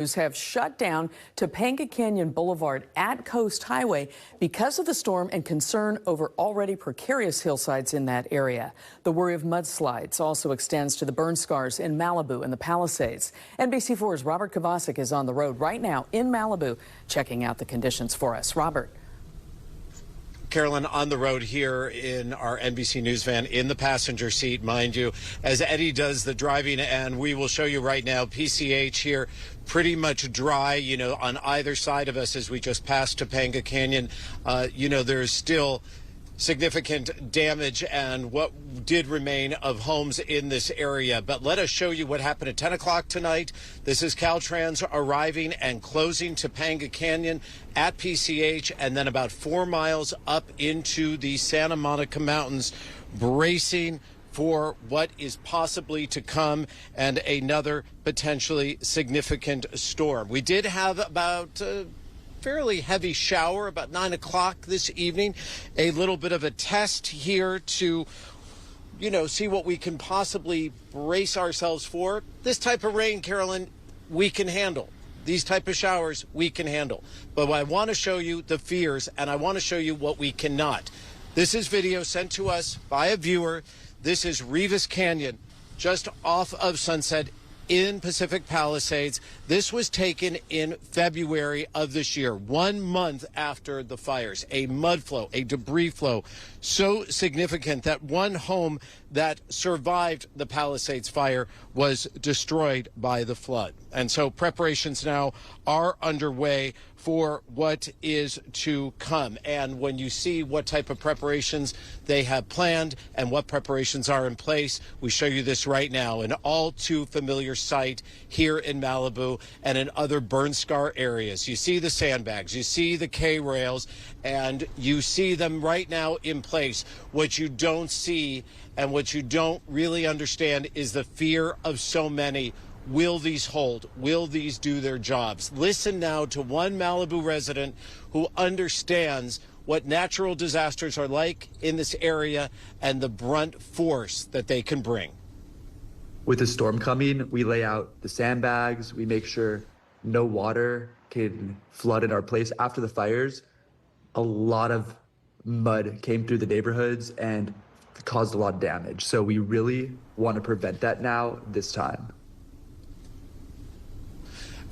Have shut down Topanga Canyon Boulevard at Coast Highway because of the storm and concern over already precarious hillsides in that area. The worry of mudslides also extends to the burn scars in Malibu and the Palisades. NBC4's Robert Kovacic is on the road right now in Malibu, checking out the conditions for us. Robert. Carolyn, on the road here in our NBC News van in the passenger seat, mind you, as Eddie does the driving, and we will show you right now PCH here pretty much dry, on either side of us as we just passed Topanga Canyon. There's still significant damage and what did remain of homes in this area. But let us show you what happened at 10 o'clock tonight. This is Caltrans arriving and closing Topanga Canyon at PCH, and then about 4 miles up into the Santa Monica Mountains, bracing for what is possibly to come and another potentially significant storm. We did have about fairly heavy shower about 9 o'clock this evening. A little bit of a test here to, see what we can possibly brace ourselves for. This type of rain, Carolyn, we can handle. These type of showers, we can handle. But I want to show you the fears, and I want to show you what we cannot. This is video sent to us by a viewer. This is Rivas Canyon, just off of Sunset in Pacific Palisades. This was taken in February of this year, 1 month after the fires. A mud flow, a debris flow, so significant that one home that survived the Palisades fire was destroyed by the flood. And so preparations now are underway for what is to come. And when you see what type of preparations they have planned and what preparations are in place, we show you this right now, an all too familiar sight here in Malibu and in other burn scar areas. You see the sandbags, you see the K-rails, and you see them right now in place. What you don't see and what you don't really understand is the fear of so many. Will these hold? Will these do their jobs? Listen now to one Malibu resident who understands what natural disasters are like in this area and the brunt force that they can bring. With the storm coming, we lay out the sandbags. We make sure no water can flood in our place. After the fires, a lot of mud came through the neighborhoods and caused a lot of damage. So we really want to prevent that now, this time.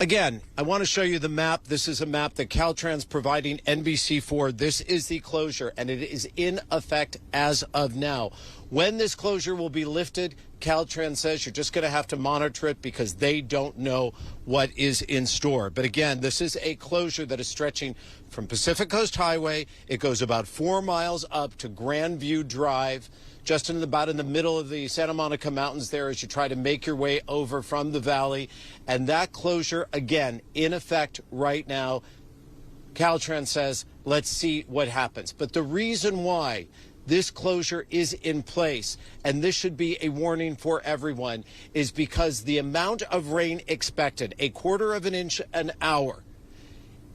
Again, I want to show you the map. This is a map that Caltrans providing NBC4. This is the closure, and it is in effect as of now. When this closure will be lifted, Caltrans says you're just going to have to monitor it because they don't know what is in store. But again, this is a closure that is stretching from Pacific Coast Highway. It goes about 4 miles up to Grandview Drive, just about in the middle of the Santa Monica Mountains there as you try to make your way over from the valley. And that closure, again, in effect right now. Caltrans says, let's see what happens. But the reason why this closure is in place, and this should be a warning for everyone, is because the amount of rain expected, 1/4 inch an hour,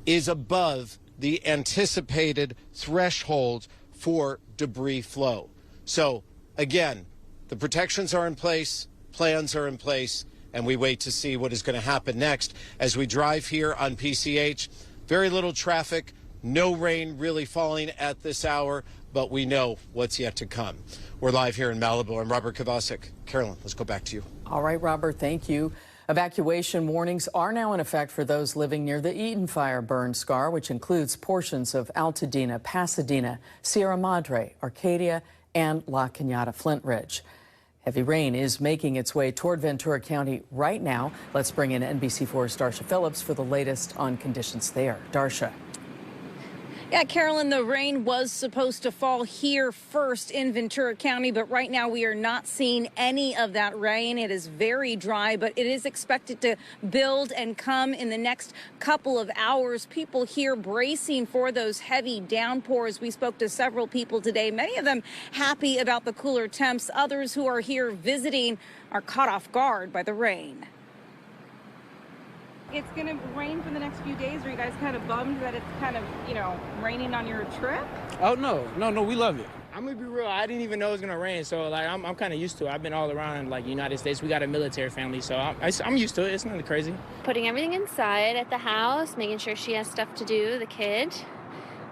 is above the anticipated threshold for debris flow. So, again, the protections are in place, plans are in place, and we wait to see what is going to happen next as we drive here on PCH. Very little traffic, no rain really falling at this hour, but we know what's yet to come. We're live here in Malibu. I'm Robert Kovacic. Carolyn, let's go back to you. All right, Robert, thank you. Evacuation warnings are now in effect for those living near the Eaton Fire burn scar, which includes portions of Altadena, Pasadena, Sierra Madre, Arcadia, and La Cañada Flint Ridge. Heavy rain is making its way toward Ventura County right now. Let's bring in NBC4's Darsha Phillips for the latest on conditions there. Darsha. Yeah, Carolyn, the rain was supposed to fall here first in Ventura County, but right now we are not seeing any of that rain. It is very dry, but it is expected to build and come in the next couple of hours. People here bracing for those heavy downpours. We spoke to several people today, many of them happy about the cooler temps. Others who are here visiting are caught off guard by the rain. It's going to rain for the next few days. Are you guys kind of bummed that it's kind of, raining on your trip? Oh, no, we love it. I'm gonna be real. I didn't even know it was gonna rain, so like I'm kind of used to it. I've been all around like United States. We got a military family, so I'm used to it. It's nothing crazy. Putting everything inside at the house, making sure she has stuff to do, the kid.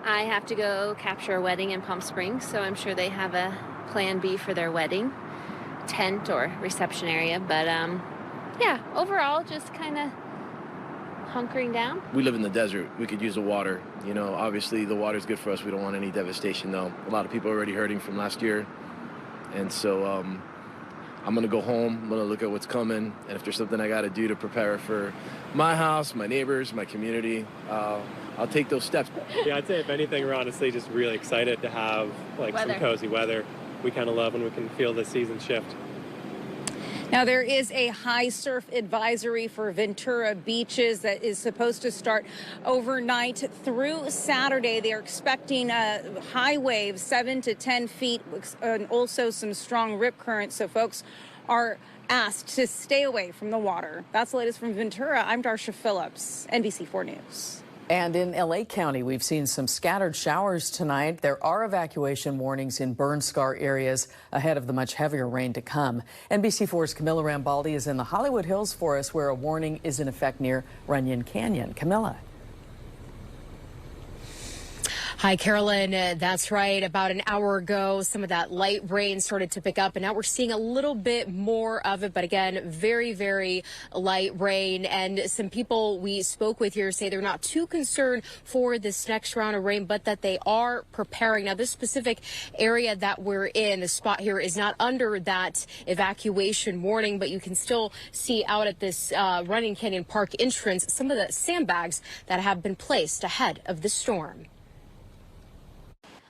I have to go capture a wedding in Palm Springs, so I'm sure they have a plan B for their wedding tent or reception area. But yeah, overall, just kind of hunkering down. We live in the desert. We could use the water. You know, obviously the water's good for us. We don't want any devastation, though. A lot of people are already hurting from last year. And so I'm going to go home. I'm going to look at what's coming. And if there's something I got to do to prepare for my house, my neighbors, my community, I'll take those steps. Yeah, I'd say if anything, we're honestly just really excited to have like some cozy weather. We kind of love when we can feel the season shift. Now, there is a high surf advisory for Ventura beaches that is supposed to start overnight through Saturday. They're expecting high waves, 7 to 10 feet, and also some strong rip currents. So folks are asked to stay away from the water. That's the latest from Ventura. I'm Darsha Phillips, NBC4 News. And in LA County, we've seen some scattered showers tonight. There are evacuation warnings in burn scar areas ahead of the much heavier rain to come. NBC4's Camilla Rambaldi is in the Hollywood Hills for us, where a warning is in effect near Runyon Canyon. Camilla. Hi, Carolyn. That's right. About an hour ago, some of that light rain started to pick up, and now we're seeing a little bit more of it. But again, very, very light rain. And some people we spoke with here say they're not too concerned for this next round of rain, but that they are preparing. Now, this specific area that we're in, the spot here, is not under that evacuation warning, but you can still see out at this Runyon Canyon Park entrance some of the sandbags that have been placed ahead of the storm.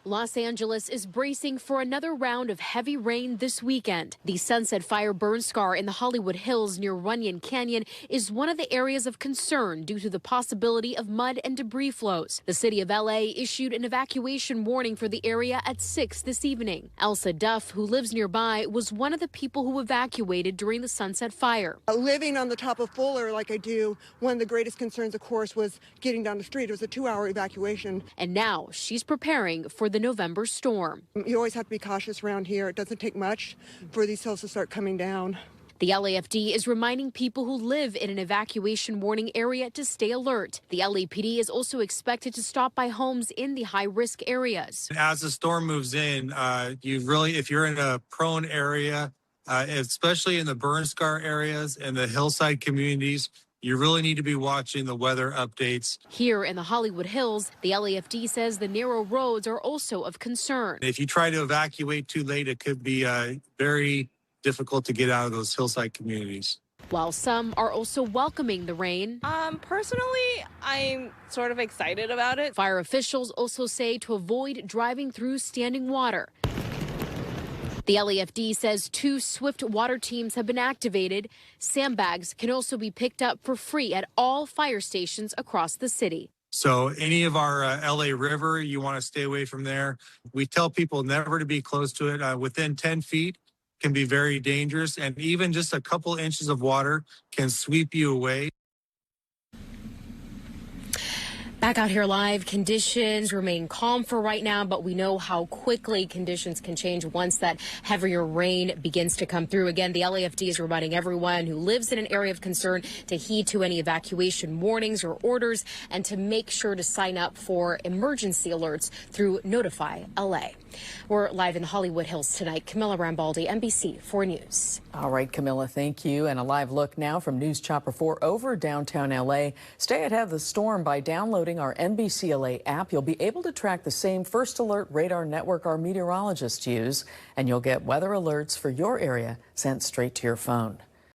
Los Angeles is bracing for another round of heavy rain this weekend. The Sunset Fire burn scar in the Hollywood Hills near Runyon Canyon is one of the areas of concern due to the possibility of mud and debris flows. The city of LA issued an evacuation warning for the area at 6 this evening. Elsa Duff, who lives nearby, was one of the people who evacuated during the Sunset Fire. Living on the top of Fuller like I do, one of the greatest concerns, of course, was getting down the street. It was a 2-hour evacuation. And now she's preparing for the November storm. You always have to be cautious around here. It doesn't take much for these hills to start coming down. The LAFD is reminding people who live in an evacuation warning area to stay alert. The LAPD is also expected to stop by homes in the high-risk areas. As the storm moves in, if you're in a prone area, especially in the burn scar areas and the hillside communities, you really need to be watching the weather updates. Here in the Hollywood Hills, the LAFD says the narrow roads are also of concern. If you try to evacuate too late, it could be very difficult to get out of those hillside communities. While some are also welcoming the rain. Personally, I'm sort of excited about it. Fire officials also say to avoid driving through standing water. The LAFD says 2 swift water teams have been activated. Sandbags can also be picked up for free at all fire stations across the city. So any of our LA River, you want to stay away from there. We tell people never to be close to it. Within 10 feet can be very dangerous, and even just a couple inches of water can sweep you away. Back out here live, conditions remain calm for right now, but we know how quickly conditions can change once that heavier rain begins to come through. Again, the LAFD is reminding everyone who lives in an area of concern to heed to any evacuation warnings or orders and to make sure to sign up for emergency alerts through Notify LA. We're live in the Hollywood Hills tonight. Camilla Rambaldi, NBC4 News. All right, Camilla, thank you. And a live look now from News Chopper 4 over downtown LA. Stay ahead of the storm by downloading our NBC LA app. You'll be able to track the same first alert radar network our meteorologists use, and you'll get weather alerts for your area sent straight to your phone.